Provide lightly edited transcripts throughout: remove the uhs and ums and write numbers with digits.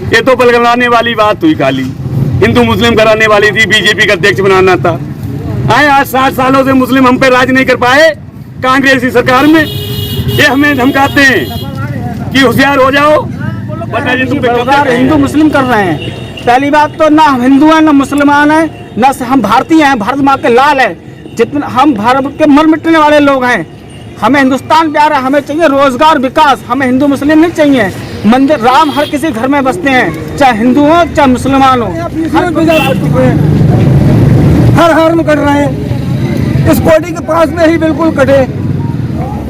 ये तो पलगलाने वाली बात हुई खाली, हिंदू मुस्लिम कराने वाली थी, बीजेपी का अध्यक्ष बनाना था। आए आज 60 सालों से मुस्लिम हम पे राज नहीं कर पाए कांग्रेस की सरकार में, ये हमें धमकाते हैं कि होशियार हो जाओ। हिंदू मुस्लिम कर रहे हैं। पहली बात तो ना हम हिंदू हैं ना मुसलमान हैं ना हम भारतीय हैं, भारत माँ के लाल है। जितना हम भारत के मर मिटने वाले लोग हैं, हमें हिंदुस्तान प्यारा, हमें चाहिए रोजगार विकास, हमें हिंदू मुस्लिम नहीं चाहिए। मंदिर राम हर किसी घर में बसते हैं, चाहे हिंदू हो चाहे मुसलमान हो। हर में कट रहे हैं, इस कोटी के पास में ही बिल्कुल कटे,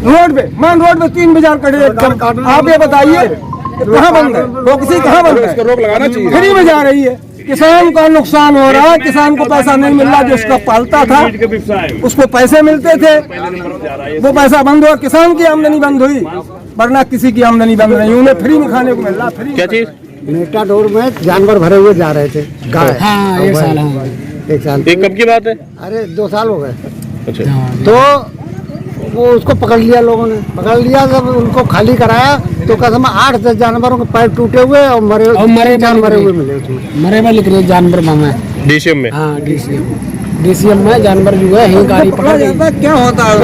रोड पे मेन रोड पे 3 बाजार कटे। आप ये बताइए कहाँ बंद है, किसी कहाँ बंद है? रोक लगाना चाहिए। फ्री में जा रही है, किसान का नुकसान हो रहा है, किसान को पैसा नहीं मिल रहा, जो उसका पालता था उसको पैसे मिलते थे, वो पैसा बंद हुआ, किसान की आमदनी बंद हुई, वरना किसी की आमदनी बंद नहीं, उन्हें फ्री में खाने को मिल रहा। फ्री क्या चीज? मेटाडोर में जानवर भरे हुए जा रहे थे, गाय। हाँ, एक साल है। एक साल। ये कब की बात है? अरे 2 साल हो गए। अच्छा। तो वो उसको पकड़ लिया, लोगों ने पकड़ लिया, जब उनको खाली कराया तो कसम 8-10 जानवरों के पैर टूटे हुए और मरे हुए मिले उसमें। मरे में लिख रहे जानवर मामा डीसीएम में। हाँ, डीसीएम में जानवर जो है यही गाड़ी पकड़ गई। क्या होता है?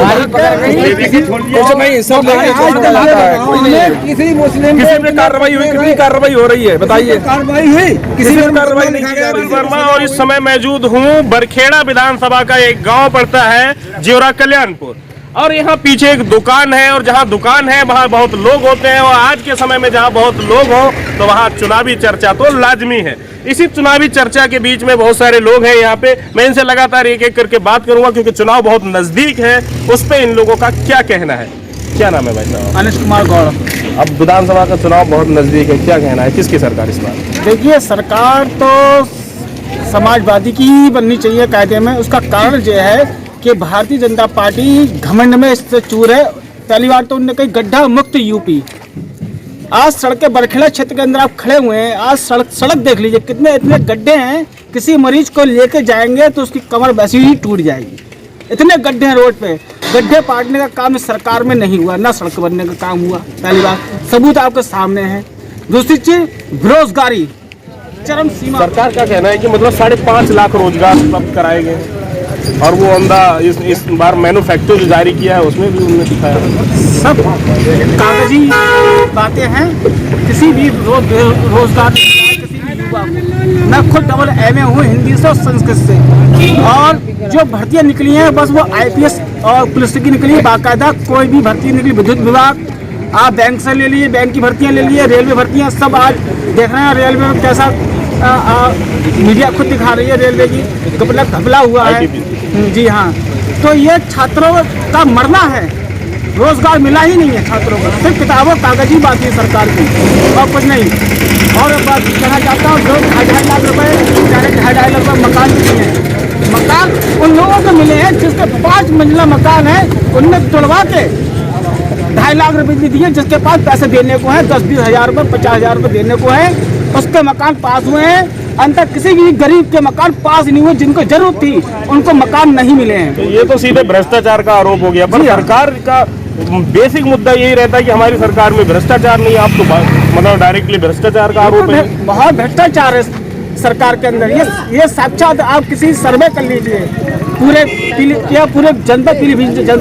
किसी मुस्लिम किसी पे कार्रवाई हुई, कितनी कार्रवाई हो रही है बताइए? कार्रवाई हुई, किसी पे कार्रवाई नहीं की जा रही। वर्मा और इस समय मौजूद हूँ बरखेड़ा विधानसभा का एक गांव पड़ता है ज्योरा कल्याणपुर, और यहाँ पीछे एक दुकान है, और जहाँ दुकान है वहाँ बहुत लोग होते हैं, और आज के समय में जहाँ बहुत लोग हो तो वहाँ चुनावी चर्चा तो लाजमी है। इसी चुनावी चर्चा के बीच में बहुत सारे लोग हैं यहाँ पे, मैं इनसे लगातार एक एक करके बात करूंगा क्योंकि चुनाव बहुत नजदीक है, उस पर इन लोगों का क्या कहना है। क्या नाम है भाई साहब? अनिश कुमार गौड़। अब विधानसभा का चुनाव बहुत नजदीक है, क्या कहना है, किसकी सरकार इस बार? देखिए, सरकार तो समाजवादी की ही बननी चाहिए कायदे में। उसका कारण जो है कि भारतीय जनता पार्टी घमंड में इससे चूर है। पहली बार तो उन्होंने कही गड्ढा मुक्त यूपी। आज सड़कें बरखेड़ा क्षेत्र के अंदर आप खड़े हुए हैं, आज सड़क देख लीजिए, कितने इतने गड्ढे हैं, किसी मरीज को लेके जाएंगे तो उसकी कमर वैसे ही टूट जाएगी। इतने गड्ढे हैं रोड पे। गड्ढे पाटने का काम इस सरकार में नहीं हुआ, ना सड़क बनने का काम हुआ। पहली बात, सबूत आपके सामने है। दूसरी चीज, बेरोजगारी चरम सीमा। सरकार का कहना है कि मतलब 5.5 लाख रोजगार उपलब्ध कराए गए, और वो इस बार मैन्युफैक्चर जो जारी किया है उसमें भी उन्होंने दिखाया। सब कागजी बातें हैं। किसी भी रोजगार किसी भी युवा को, मैं खुद डबल MA हूँ हिंदी से और संस्कृत से, और जो भर्तियाँ निकली हैं बस वो IPS और पुलिस की निकली है। बाकायदा कोई भी भर्ती निकली, विद्युत विभाग, आप बैंक से ले लिए, बैंक की भर्तियाँ ले लिए, रेलवे भर्तियाँ, सब आज देख रहे हैं रेलवे में कैसा मीडिया खुद दिखा रही है, रेलवे की घपला हुआ है। जी हाँ, तो ये छात्रों का मरना है, रोजगार मिला ही नहीं है छात्रों को, सिर्फ किताबों कागजी बात है सरकार की और कुछ नहीं। और बात कहना चाहता हूँ, जो 2.5 लाख रुपए, 2.5 लाख रुपए मकान मिले हैं, मकान उन लोगों को मिले हैं जिसके 5 मंजिला मकान है, उनने तोड़वा के 2.5 लाख रुपए दिए। जिसके पास पैसे देने को है, 10-20 हज़ार रुपये, 50 हज़ार रुपये देने को है, उसके मकान पास हुए हैं। अंतर किसी भी गरीब के मकान पास नहीं हुए, जिनको जरूरत थी उनको मकान नहीं मिले हैं। तो ये तो सीधे भ्रष्टाचार का आरोप हो गया। पर सरकार का बेसिक मुद्दा यही रहता है कि हमारी सरकार में भ्रष्टाचार नहीं। आप तो मतलब डायरेक्टली भ्रष्टाचार का आरोप है। बहुत भ्रष्टाचार है सरकार के अंदर। ये साक्षात आप किसी सर्वे कर लीजिए पूरे जनपद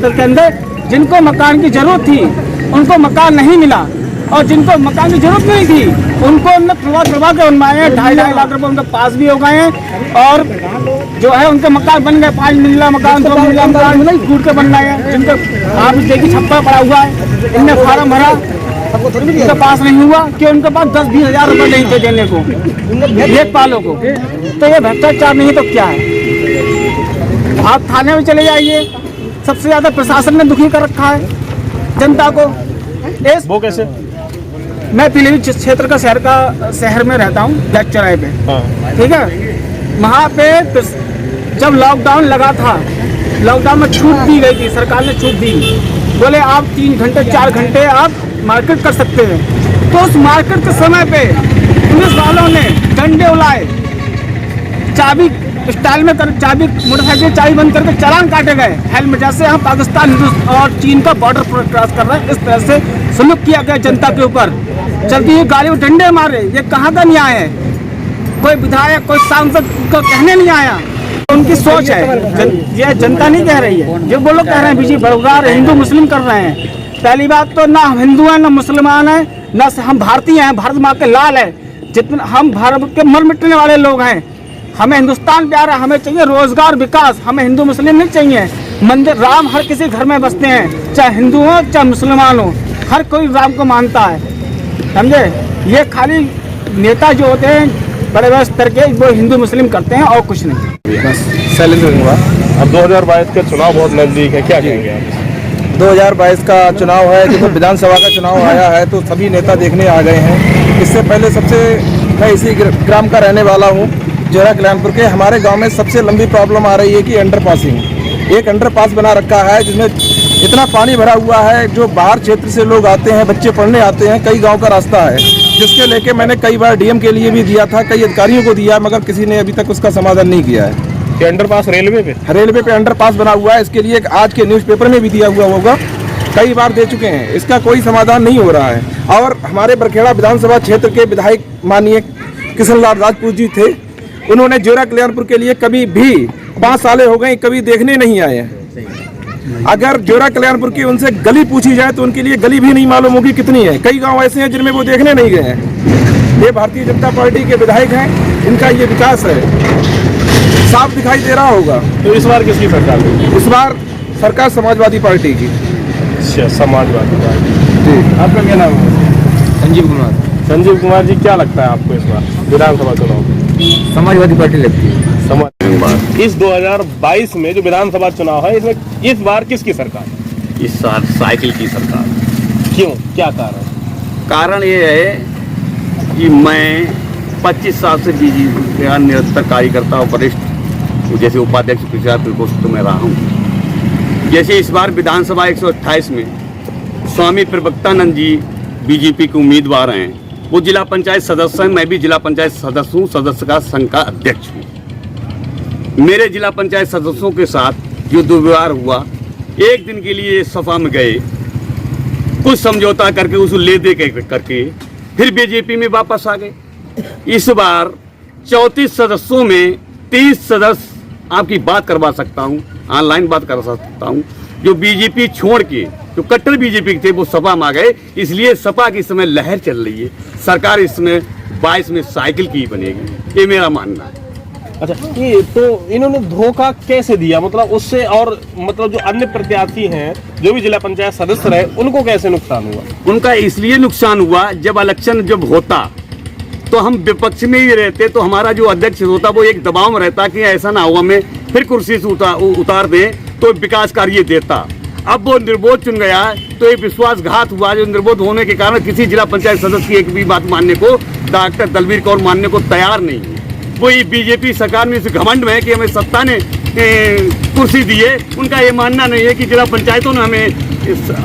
के अंदर, जिनको मकान की जरूरत थी उनको मकान नहीं मिला, और जिनको मकान की जरूरत नहीं थी उनको उनने प्रभा के बनवाए हैं। 2.5 लाख रुपए उनके पास भी हो गए हैं, और जो है उनके मकान बन गए, 5 मंजिला मकान, 2 मंजिला मकान टूट के बन गए हैं। जिनको आप देखिए छप्पर पड़ा हुआ है, इनने फार्म भरा, उनके पास नहीं हुआ कि उनके पास 10-20 हज़ार रुपये नहीं थे देने को लेखपालों को। तो ये भ्रष्टाचार नहीं तो क्या है? आप थाने में चले जाइए, सबसे ज्यादा प्रशासन ने दुखी कर रखा है जनता को। वो कैसे? मैं पीलीभीत क्षेत्र का शहर में रहता हूँ, जज चौराहे पे। ठीक है, वहाँ पे जब लॉकडाउन लगा था, लॉकडाउन में छूट दी गई थी, सरकार ने छूट दी, बोले आप 3 घंटे 4 घंटे आप मार्केट कर सकते हैं। तो उस मार्केट के समय पे पुलिस वालों ने डंडे उलाए, चाबी स्टाइल में कर, चाबी मोटरसाइकिल चाबी बंद करके चालान काटे गए। हेलमेट, जैसे हम पाकिस्तान और चीन का बॉर्डर क्रॉस कर रहे हैं, इस तरह से सलूक किया गया जनता के ऊपर। चलती हुई गाड़ी में डंडे मारे, ये कहाँ का न्याय है? कोई विधायक कोई सांसद को कहने नहीं आया। उनकी सोच है, ये जनता नहीं कह रही है, जो वो लोग कह रहे हैं बीजेपी बड़गार हिंदू मुस्लिम कर रहे हैं। पहली बात तो ना हम हिंदू हैं ना मुसलमान हैं, ना हम भारतीय हैं, भारत माँ के लाल है। जितने हम भारत के मर मिटने वाले लोग हैं, हमें हिंदुस्तान प्यारा, हमें चाहिए रोजगार विकास, हमें हिंदू मुस्लिम नहीं चाहिए। मंदिर राम हर किसी घर में बसते हैं, चाहे हिंदू हो चाहे मुसलमान हो, हर कोई राम को मानता है, समझे। ये खाली नेता जो होते हैं बड़े बड़े स्तर के, वो हिंदू मुस्लिम करते हैं और कुछ नहीं। बस शैलेंद्र कुमार। अब 2022 का चुनाव बहुत नजदीक है, क्या कहेंगे आप? 2022 का चुनाव है, जो विधानसभा का चुनाव आया है तो सभी नेता देखने आ गए हैं। इससे पहले मैं इसी ग्राम का रहने वाला हूँ, जोरा कल्याणपुर के। हमारे गांव में सबसे लंबी प्रॉब्लम आ रही है कि अंडरपासिंग। एक अंडरपास बना रखा है जिसमें इतना पानी भरा हुआ है, जो बाहर क्षेत्र से लोग आते हैं, बच्चे पढ़ने आते हैं, कई गाँव का रास्ता है, जिसके लेके मैंने कई बार डीएम के लिए भी दिया था, कई अधिकारियों को दिया, मगर किसी ने अभी तक उसका समाधान नहीं किया है। कि अंडरपास रेलवे पे अंडरपास बना हुआ है, इसके लिए आज के न्यूज़पेपर में भी दिया हुआ होगा, कई बार दे चुके हैं, इसका कोई समाधान नहीं हो रहा है। और हमारे बरखेड़ा विधानसभा क्षेत्र के विधायक माननीय किशन लाल राजपूत जी थे, उन्होंने जोरा कल्याणपुर के लिए कभी भी 5 साल हो गए कभी देखने नहीं आए हैं। अगर जोरा कल्याणपुर की उनसे गली पूछी जाए तो उनके लिए गली भी नहीं मालूम होगी कितनी है। कई गांव ऐसे हैं जिनमें वो देखने नहीं गए हैं। ये भारतीय जनता पार्टी के विधायक हैं, इनका ये विकास है, साफ दिखाई दे रहा होगा। तो इस बार किसकी सरकार होगी? इस बार सरकार समाजवादी पार्टी की। अच्छा, समाजवादी पार्टी। जी, आपका क्या नाम है? संजीव कुमार। संजीव कुमार जी, क्या लगता है आपको इस बार विधानसभा चुनाव? समाजवादी पार्टी लगती है। इस 2022 में जो विधानसभा चुनाव है, इसमें इस बार किसकी सरकार? इस साल साइकिल की सरकार। क्यों, क्या कारण? कारण ये है कि मैं 25 साल से बीजेपी का निरंतर कार्यकर्ता और वरिष्ठ जैसे उपाध्यक्ष प्रचार प्रकोष्ठ में रहा हूँ। जैसे इस बार विधानसभा 128 में स्वामी प्रवक्तानंद जी बीजेपी के उम्मीदवार हैं, वो जिला पंचायत सदस्य हैं, मैं भी जिला पंचायत सदस्य हूँ, सदस्य का संघ का अध्यक्ष हूँ। मेरे जिला पंचायत सदस्यों के साथ जो दुर्व्यवहार हुआ, एक दिन के लिए सपा में गए, कुछ समझौता करके उसको ले दे करके फिर बीजेपी में वापस आ गए। इस बार 34 सदस्यों में 30 सदस्य आपकी बात करवा सकता हूं, ऑनलाइन बात कर सकता हूं, जो बीजेपी छोड़ के जो कट्टर बीजेपी के थे वो सपा में आ गए। इसलिए सपा की इस समय लहर चल रही है। सरकार इसमें 22 में साइकिल की बनेगी, ये मेरा मानना है। अच्छा, ये तो इन्होंने धोखा कैसे दिया? मतलब उससे, और मतलब जो अन्य प्रत्याशी हैं जो भी जिला पंचायत सदस्य रहे, उनको कैसे नुकसान हुआ? उनका इसलिए नुकसान हुआ, जब इलेक्शन जब होता तो हम विपक्ष में ही रहते, तो हमारा जो अध्यक्ष होता वो एक दबाव में रहता कि ऐसा ना हो हमें फिर कुर्सी से उतार दें, तो विकास कार्य देता। अब वो निर्बोध चुन गया, तो एक विश्वासघात हुआ, जो निर्बोध होने के कारण किसी जिला पंचायत सदस्य की एक भी बात मानने को डॉक्टर दलवीर कौर मानने को तैयार नहीं है। वो ये बीजेपी सरकार में इस घमंड में है कि हमें सत्ता ने कुर्सी दी है। उनका ये मानना नहीं है कि जिला पंचायतों ने हमें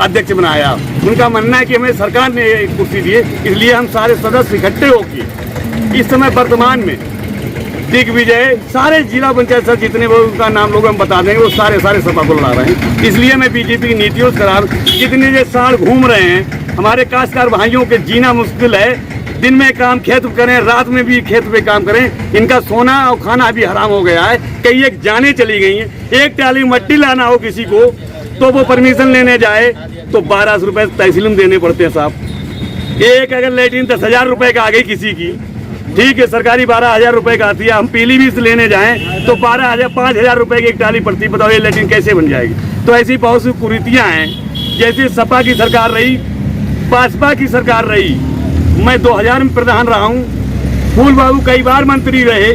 अध्यक्ष बनाया, उनका मानना है कि हमें सरकार ने कुर्सी दी है। इसलिए हम सारे सदस्य इकट्ठे होकर इस समय वर्तमान में दिग्विजय सारे जिला पंचायत सदस्य जितने वो उनका नाम लोग हम बता देंगे, वो सारे सपा को लड़ा रहे हैं। इसलिए मैं बीजेपी की नीतियों से जितने ये साल घूम रहे हैं, हमारे काश्तकार भाइयों के जीना मुश्किल है। दिन में काम खेत करें, रात में भी खेत पे काम करें, इनका सोना और खाना भी हराम हो गया है। कई एक जाने चली गई हैं। एक टाली मट्टी लाना हो किसी को तो वो परमिशन लेने जाए तो 1200 रुपये तहसील में देने पड़ते हैं साहब। एक अगर लेटिन 10,000 रुपये का आ गई किसी की, ठीक है, सरकारी 12,000 रुपये का आती है। हम पीलीभीत लेने जाएं तो 5,000 रुपये की एक टाली पड़ती है। बताओ ये लेटिन कैसे बन जाएगी? तो ऐसी बहुत सी कुरीतियाँ हैं। जैसे सपा की सरकार रही, भाजपा की सरकार रही, मैं 2000 में प्रधान रहा हूँ, फूल बाबू कई बार मंत्री रहे,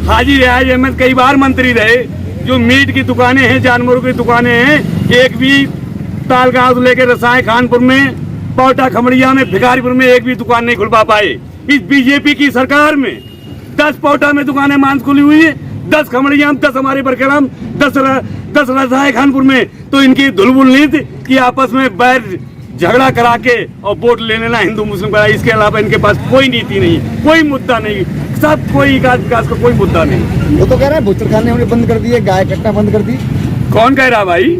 हाजी रियाज अहमद कई बार मंत्री रहे। जो मीट की दुकानें हैं, जानवरों की दुकानें हैं, एक भी तालगांव से लेकर रसायन खानपुर में, पौटा खमड़िया में, भिखारीपुर में एक भी दुकान नहीं खुलवा पाए। इस बीजेपी की सरकार में 10 पौटा में दुकानें मांस खुली हुई है, 10 खमड़िया में, 10 हमारे बरखेड़ा में, 10 रसायन खानपुर में। तो इनकी धुलबुल नीति कि आपस में बैर झगड़ा करा के और वोट ले लेना हिंदू मुस्लिम का। इसके अलावा इनके पास कोई नीति नहीं, कोई मुद्दा नहीं, सब कोई विकास का कोई मुद्दा नहीं। वो तो कह रहे हैं बूचड़खाने हमने बंद कर दिए, गाय कटना बंद कर दी। कौन कह रहा भाई?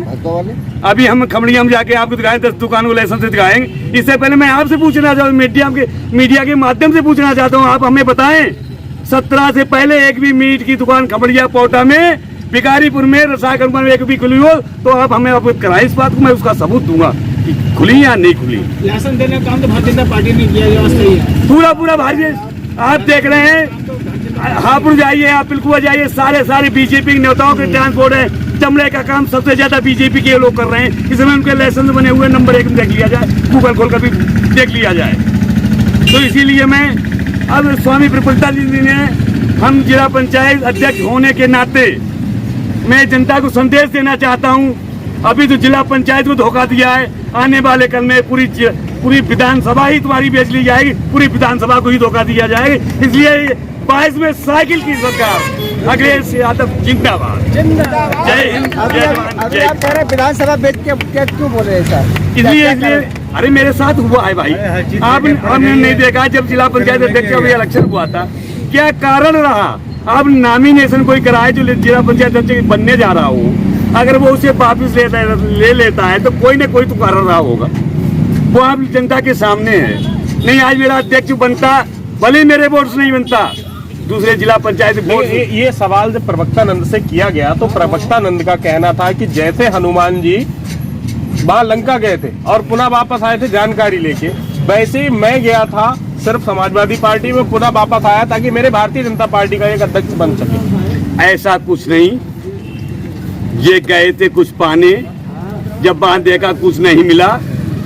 अभी हम खमड़िया में जाके आपको दिखाएं, 10 दुकानों को लाइसेंस से दिखाएंगे। इससे पहले मैं आपसे पूछना चाहता हूँ, मीडिया के माध्यम से पूछना चाहता हूँ, आप हमें बताएं 17 से पहले एक भी मीट की दुकान खमड़िया पोटा में, भिखारीपुर में, रसायन में एक भी खुली हो तो आप हमें अवगत कराएं इस बात को। मैं उसका सबूत दूंगा कि खुली या नहीं खुली। लाइसेंस देने का काम तो भारतीय जनता पार्टी ने किया, सही है। पूरा भारतीय, आप देख रहे हैं, हापुड़ जाइए, आप पिलकुआ जाइए, सारे बीजेपी के नेताओं के ट्रांसपोर्ट है, चमड़े का काम सबसे ज्यादा बीजेपी के लोग कर रहे हैं। इसमें उनके लाइसेंस बने हुए नंबर 1 में देख लिया जाए, गूगल खोल कर भी देख लिया जाए। तो इसीलिए मैं अब स्वामी प्रफुल्लता जी ने, हम जिला पंचायत अध्यक्ष होने के नाते मैं जनता को संदेश देना चाहता हूं। अभी तो जिला पंचायत को धोखा दिया है, आने वाले कल में पूरी विधानसभा ही तुम्हारी बेच ली जाएगी, पूरी विधानसभा को ही धोखा दिया जाएगा। इसलिए 22 में साइकिल की सरकार, अखिलेश यादव जिंदाबाद। जय हिंद, जय जवान, जय। आप कह रहे विधानसभा बेच के क्यों बोल रहे हैं सर? इसलिए अरे मेरे साथ हुआ है भाई, आपने नहीं देखा जब जिला पंचायत अध्यक्ष का इलेक्शन हुआ था, क्या कारण रहा? आप नॉमिनेशन कोई कराए जो जिला पंचायत अध्यक्ष बनने जा रहा हो, अगर वो उसे वापिस ले लेता है तो कोई ना कोई तो कारण रहा होगा। वो आप जनता के सामने है। नहीं आज मेरा अध्यक्ष बनता, भले मेरे वोट से नहीं बनता, दूसरे जिला पंचायत वोट। ये सवाल जब प्रवक्ता नंद से किया गया तो प्रवक्ता नंद का कहना था कि जैसे हनुमान जी वहां लंका गए थे और पुनः वापस आए थे जानकारी लेके, वैसे ही मैं गया था सिर्फ समाजवादी पार्टी में, पुनः वापस आया ताकि मेरे भारतीय जनता पार्टी का एक अध्यक्ष बन सके। ऐसा कुछ नहीं, ये गए थे कुछ पाने, जब वहां देखा कुछ नहीं मिला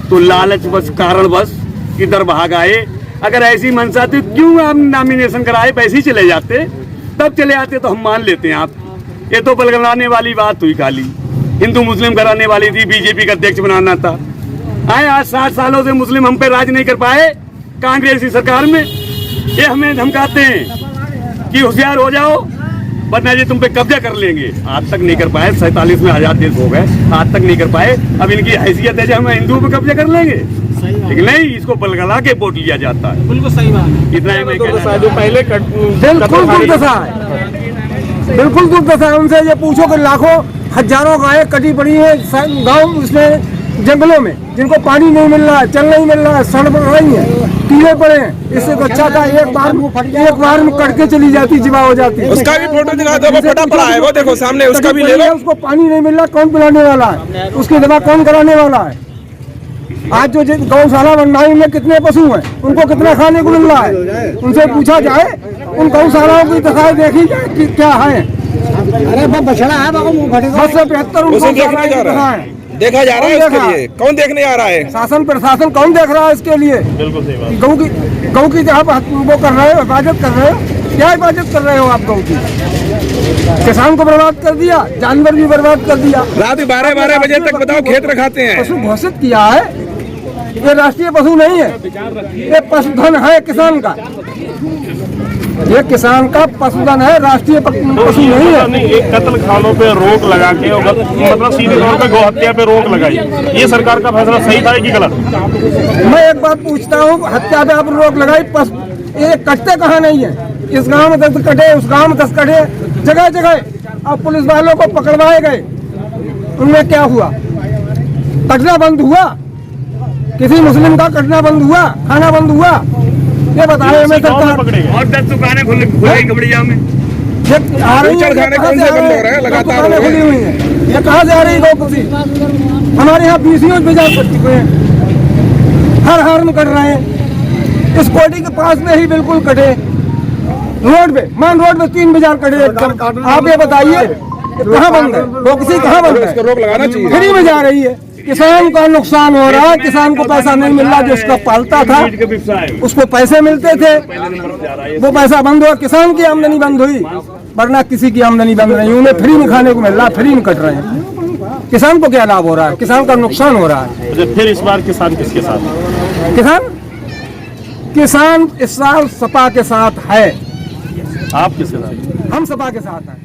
तो लालच बस, कारण बस किधर भाग आए। अगर ऐसी मंशा थी क्यों आप नॉमिनेशन कराए, वैसे ही चले जाते, तब चले आते तो हम मान लेते हैं। आप ये तो बलगलाने वाली बात हुई, खाली हिंदू मुस्लिम कराने वाली थी, बीजेपी का अध्यक्ष बनाना था। आए आज 60 सालों से मुस्लिम हम पे राज नहीं कर पाए कांग्रेस की सरकार में। ये हमें धमकाते हैं कि होशियार हो जाओ वरना ये तुम पे कब्जा कर लेंगे। आज तक नहीं कर पाए, 47 में आजाद देश हो गए, आज तक नहीं कर पाए। अब इनकी हैसियत है जो हम हिंदुओं पे कब्जा कर लेंगे, लेकिन नहीं, इसको बलगला के वोट लिया जाता है। बिल्कुल सही बात। इतना ही मैं कहना जो पहले बिल्कुल दुर्दशा है, बिल्कुल दुर्दशा है। उनसे ये पूछो कि लाखों हजारों गायें कटी पड़ी है गाँव उसमें जंगलों में, जिनको पानी नहीं मिल रहा है, चल नहीं मिल रहा है, सड़ पड़ रही है, कीड़े पड़े हैं। इससे तो अच्छा था एक बार में कट के चली जाती, जिवा हो जाती। उसका भी फोटो दिखा दो, वो फटा पड़ा है, वो देखो सामने, उसका भी ले लो। उसको पानी नहीं मिल रहा, कौन पिलाने वाला है? उसकी दवा कौन कराने वाला है? आज जो गौशाला बनाई में कितने पशु हैं, उनको कितना खाने को मिल रहा है? उनसे पूछा जाए, उन गौशालाओं की दशाएं देखी जाए कि क्या है। अरे बछड़ा है, बस से 75 देखा जा रहा है, उसके लिए कौन देखने आ रहा है? शासन प्रशासन कौन देख रहा है इसके लिए? बिल्कुल सही बात। गौ की जहाँ वो कर रहे हो, हिफाजत कर रहे हो, क्या हिफाजत कर रहे हो आप? गौ की किसान को बर्बाद कर दिया, जानवर भी बर्बाद कर दिया। रात 12 बजे तक बताओ खेत रखाते हैं। पशु घोषित किया है, ये राष्ट्रीय पशु नहीं है, ये पशुधन है किसान का। ये किसान का पशुधन है, राष्ट्रीय पशु नहीं है। एक कत्ल खानों पे रोक लगा के, मतलब सीधे तौर पे गौ हत्या पे रोक लगाई, ये सरकार का फैसला सही था कि गलत? मैं एक बात पूछता हूँ, हत्या पे आप रोक लगाई, ये कटते कहाँ नहीं है? इस गांव में 10 कटे, उस गांव में 10 कटे, जगह जगह। अब पुलिस वालों को पकड़वाए गए, उनमें क्या हुआ? कटना बंद हुआ? किसी मुस्लिम का कटना बंद हुआ? खाना बंद हुआ? ये बताए हमें सरकार। और 10 दुकानें खुल गई खमड़िया में। आ रही है, कौन से बंद हो रहे हैं? लगातार खुली हुई है, ये कहाँ से आ रही है? गौपति हमारे यहाँ बीसियों बाजार कर चुके हैं, हर हार में कट रहे हैं। इस कोटी के पास में ही बिल्कुल कटे, रोड पे, मान रोड पे 3 बाजार कटे एकदम। आप ये बताइए कहाँ बंद है? किसी कहाँ बंद है? रोक लगाना चाहिए। फ्री में जा रही है, किसान का नुकसान हो रहा है, किसान को पैसा नहीं मिल रहा, जो उसका पालता था उसको पैसे मिलते थे, वो पैसा बंद हुआ, किसान की आमदनी बंद हुई, वरना किसी की आमदनी बंद नहीं। उन्हें फ्री में खाने को मिल रहा, फ्री में कट रहे हैं। किसान को क्या लाभ हो रहा है? किसान का नुकसान हो रहा है। फिर इस बार किसान किसके साथ? किसान इस साल सपा के साथ है। आप किसके साथ? हम सपा के साथ हैं।